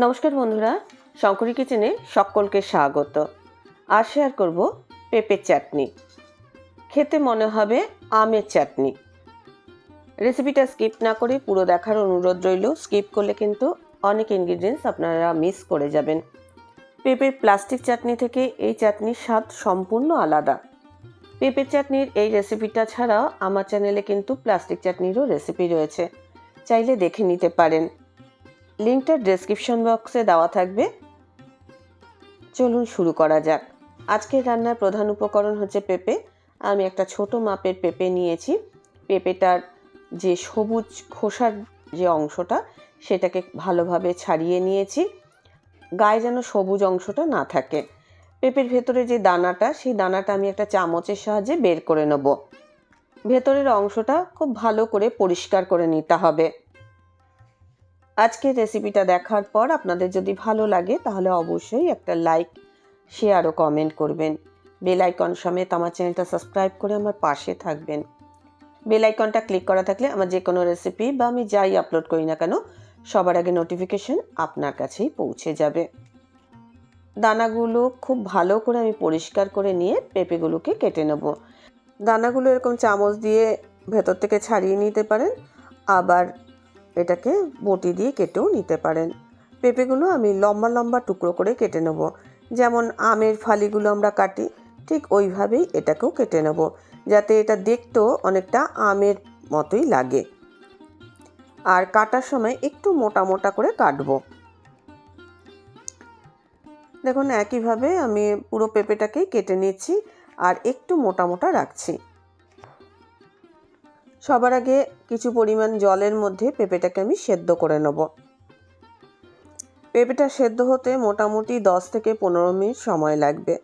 নমস্কার বন্ধুরা, শঙ্করী কিচেনে সকলকে স্বাগত। আর শেয়ার করব পেঁপের চাটনি। খেতে মনে হবে আমের চাটনি। রেসিপিটা স্কিপ না করে পুরো দেখার অনুরোধ রইল। স্কিপ করলে কিন্তু অনেক ইনগ্রিডিয়েন্টস আপনারা মিস করে যাবেন। পেঁপের প্লাস্টিক চাটনি থেকে এই চাটনির স্বাদ সম্পূর্ণ আলাদা। পেঁপের চাটনির এই রেসিপিটা ছাড়াও আমার চ্যানেলে কিন্তু প্লাস্টিক চাটনিরও রেসিপি রয়েছে, চাইলে দেখে নিতে পারেন। লিঙ্কটা ডেসক্রিপশন বক্সে দেওয়া থাকবে। চলুন শুরু করা যাক। আজকের রান্নার প্রধান উপকরণ হচ্ছে পেঁপে। আমি একটা ছোট মাপের পেঁপে নিয়েছি। পেঁপেটার যে সবুজ খোসার যে অংশটা সেটাকে ভালোভাবে ছাড়িয়ে নিয়েছি, গায়ে যেন সবুজ অংশটা না থাকে। পেঁপের ভেতরে যে দানাটা, সেই দানাটা আমি একটা চামচের সাহায্যে বের করে নেব। ভেতরের অংশটা খুব ভালো করে পরিষ্কার করে নিতে হবে। আজকের রেসিপিটা দেখার পর আপনাদের যদি ভালো লাগে তাহলে অবশ্যই একটা লাইক, শেয়ার ও কমেন্ট করবেন। বেল আইকন সমেত আমার চ্যানেলটা সাবস্ক্রাইব করে আমার পাশে থাকবেন। বেল আইকনটা ক্লিক করা থাকলে আমার যে কোনো রেসিপি বা আমি যাই আপলোড করি না কেন সবার আগে নোটিফিকেশন আপনার কাছেই পৌঁছে যাবে। দানাগুলো খুব ভালো করে আমি পরিষ্কার করে নিয়ে পেঁপেগুলোকে কেটে নেব। দানাগুলো এরকম চামচ দিয়ে ভেতর থেকে ছাড়িয়ে নিতে পারেন, আবার এটাকে বটি দিয়ে কেটেও নিতে পারেন। পেঁপেগুলো আমি লম্বা লম্বা টুকরো করে কেটে নেব। যেমন আমের ফালিগুলো আমরা কাটি, ঠিক ওইভাবেই এটাকেও কেটে নেব, যাতে এটা দেখতেও অনেকটা আমের মতোই লাগে। আর কাটার সময় একটু মোটা মোটা করে কাটবো। দেখুন একইভাবে আমি পুরো পেঁপেটাকেই কেটে নিচ্ছি আর একটু মোটা মোটা রাখছি। সবার আগে কিছু পরিমাণ জলের মধ্যে পেঁপেটাকে আমি সেদ্ধ করে নেব। পেঁপেটা সেদ্ধ হতে মোটামুটি 10 থেকে 15 মিনিট সময় লাগবে।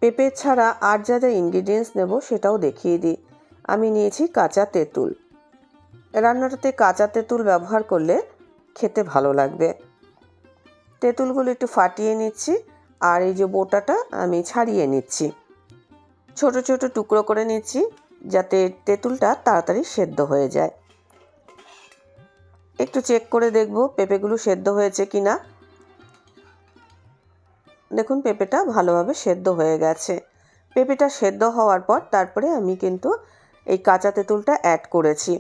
পেঁপে ছাড়া আর যা যা ইনগ্রিডিয়েন্টস নেব সেটাও দেখিয়ে দিই। আমি নিয়েছি কাঁচা তেঁতুল। রান্নাটাতে কাঁচা তেঁতুল ব্যবহার করলে খেতে ভালো লাগবে। তেঁতুলগুলো একটু ফাটিয়ে নিচ্ছি আর এই যে বোটাটা আমি ছাড়িয়ে নিচ্ছি। ছোট ছোট টুকরো করে নিচ্ছি যাতে তেঁতুলটা তাড়াতাড়ি সেদ্ধ হয়ে যায়। একটু চেক করে দেখব পেঁপেগুলো সেদ্ধ হয়েছে কিনা। দেখুন পেঁপেটা ভালোভাবে সেদ্ধ হয়ে গেছে। পেঁপেটা সেদ্ধ হওয়ার পর তারপরে আমি কিন্তু এই কাঁচা তেঁতুলটা অ্যাড করেছি,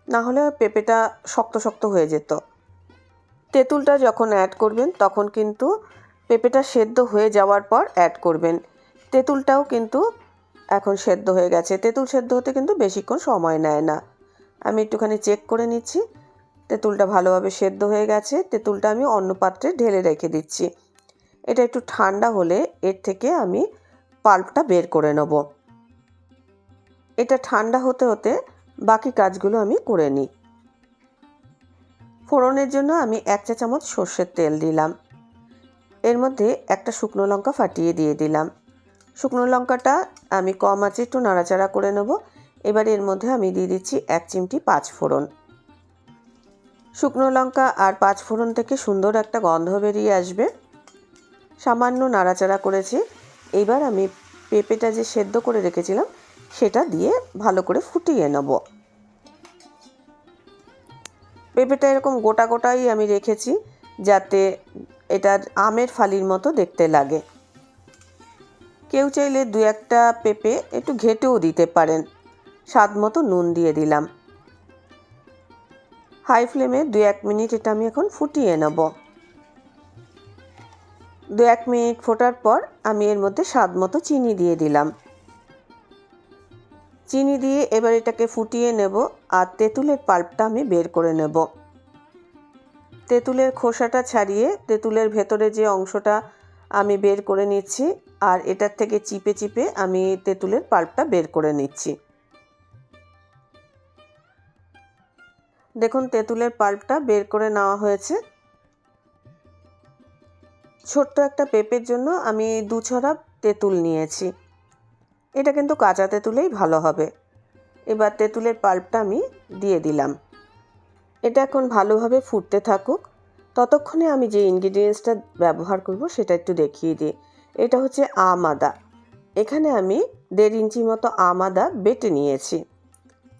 না হলে পেঁপেটা শক্ত শক্ত হয়ে যেত। তেঁতুলটা যখন অ্যাড করবেন তখন কিন্তু পেঁপেটা সেদ্ধ হয়ে যাওয়ার পর অ্যাড করবেন। তেঁতুলটাও কিন্তু এখন সেদ্ধ হয়ে গেছে। তেঁতুল সেদ্ধ হতে কিন্তু বেশিক্ষণ সময় নেয় না। আমি একটুখানি চেক করে নিচ্ছি। তেঁতুলটা ভালোভাবে সেদ্ধ হয়ে গেছে। তেঁতুলটা আমি অন্য পাত্রে ঢেলে রেখে দিচ্ছি। এটা একটু ঠান্ডা হলে এর থেকে আমি পাল্পটা বের করে নেব। এটা ঠান্ডা হতে হতে বাকি কাজগুলো আমি করে নিই। ফোড়নের জন্য আমি 1 চা চামচ সর্ষের তেল দিলাম। এর মধ্যে একটা শুকনো লঙ্কা ফাটিয়ে দিয়ে দিলাম। শুকনো লঙ্কাটা আমি কম আঁচে একটু নাড়াচাড়া করে নেব। এবার এর মধ্যে আমি দিয়ে দিচ্ছি 1 চিমটি 5 ফোড়ন। শুকনো লঙ্কা আর 5 ফোড়ন থেকে সুন্দর একটা গন্ধ বেরিয়ে আসবে। সামান্য নাড়াচাড়া করেছি। এবার আমি পেঁপেটা যে সেদ্ধ করে রেখেছিলাম সেটা দিয়ে ভালো করে ফুটিয়ে নেব। পেঁপেটা এরকম গোটা গোটাই আমি রেখেছি যাতে এটা আমের ফালির মতো দেখতে লাগে। কেউ চাইলে 2-1টা পেঁপে একটু ঘেঁটেও দিতে পারেন। স্বাদ মতো নুন দিয়ে দিলাম। হাই ফ্লেমে 2-1 মিনিট এটা আমি এখন ফুটিয়ে নেব। 2-1 মিনিট ফোটার পর আমি এর মধ্যে স্বাদ মতো চিনি দিয়ে দিলাম। চিনি দিয়ে এবার এটাকে ফুটিয়ে নেব আর তেঁতুলের পাল্পটা আমি বের করে নেব। তেঁতুলের খোসাটা ছাড়িয়ে তেঁতুলের ভেতরে যে অংশটা আমি বের করে নিচ্ছি আর এটার থেকে চিপে চিপে আমি তেঁতুলের পাল্পটা বের করে নিচ্ছি। দেখুন তেঁতুলের পাল্পটা বের করে নেওয়া হয়েছে। ছোট্ট একটা পেঁপের জন্য আমি 2 ছড়া তেঁতুল নিয়েছি। এটা কিন্তু কাঁচা তেঁতুলেই ভালো হবে। এবার তেঁতুলের পাল্পটা আমি দিয়ে দিলাম। এটা এখন ভালোভাবে ফুটতে থাকুক। ততক্ষণে আমি যে ইনগ্রিডিয়েন্টসটা ব্যবহার করব সেটা একটু দেখিয়ে দিই। এটা হচ্ছে আম আদা। এখানে আমি 1.5 ইঞ্চি মতো আম আদা বেটে নিয়েছি।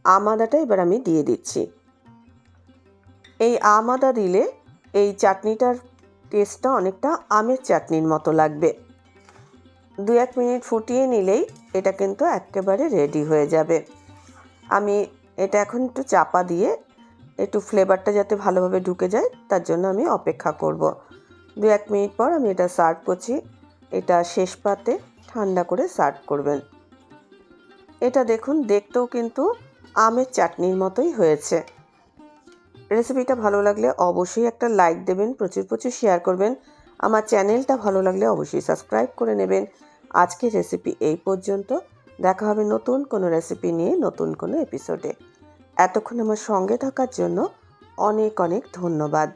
আম আদাটা এবার আমি দিয়ে দিচ্ছি। এই আম আদা দিলে এই চাটনিটার টেস্টটা অনেকটা আমের চাটনির মতো লাগবে। 2-1 মিনিট ফুটিয়ে নিলেই এটা কিন্তু একেবারে রেডি হয়ে যাবে। আমি এটা এখন একটু চাপা দিয়ে একটু ফ্লেভারটা যাতে ভালোভাবে ঢুকে যায় তার জন্য আমি অপেক্ষা করব। 2-1 মিনিট পর আমি এটা সার্ভ করছি। এটা শেষ পাতে ঠান্ডা করে সার্ভ করবেন। এটা দেখুন দেখতেও কিন্তু আমের চাটনির মতোই হয়েছে। রেসিপিটা ভালো লাগলে অবশ্যই একটা লাইক দেবেন, প্রচুর প্রচুর শেয়ার করবেন। আমার চ্যানেলটা ভালো লাগলে অবশ্যই সাবস্ক্রাইব করে নেবেন। আজকের রেসিপি এই পর্যন্ত। দেখা হবে নতুন কোনো রেসিপি নিয়ে নতুন কোনো এপিসোডে। এতক্ষণ আমার সঙ্গে থাকার জন্য অনেক অনেক ধন্যবাদ।